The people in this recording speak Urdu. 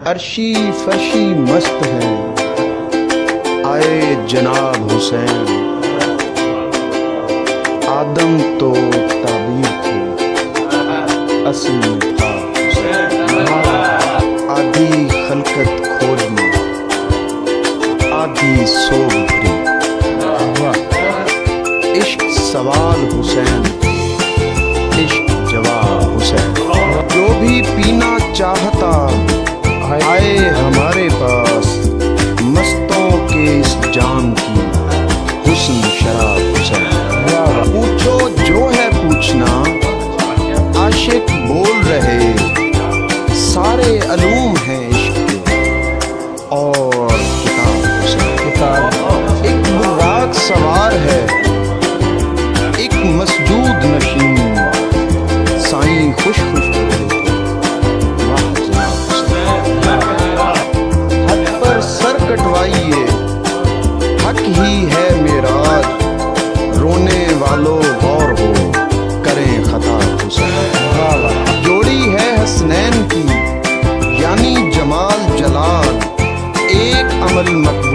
عرشی فرشی مست ہیں آئے جناب حسین، آدم تو تعبیر تھے اصل میں تھا حسین، آدھی خلقت کھوج میں آدھی سوگ بھری، عشق سوال حسین عشق جواب حسین، جو بھی پینا چاہتا آئے ہمارے پاس، مستوں کے اس جام کی حسن شراب حسین، پوچھو جو ہے پوچھنا عاشق بول رہے، سارے علوم ہیں عشق کے اور کتاب حسین، ایک براق سوار ہے ایک مسجود نشین، سائیں خوش خوش بولے واہ جناب حسین، حق پر سر کٹوائیے حق ہی ہے میراج، رونے والوں غور ہو کریں خطا حسین، جوڑی ہے حسنین کی یعنی جمال جلال، ایک عمل مت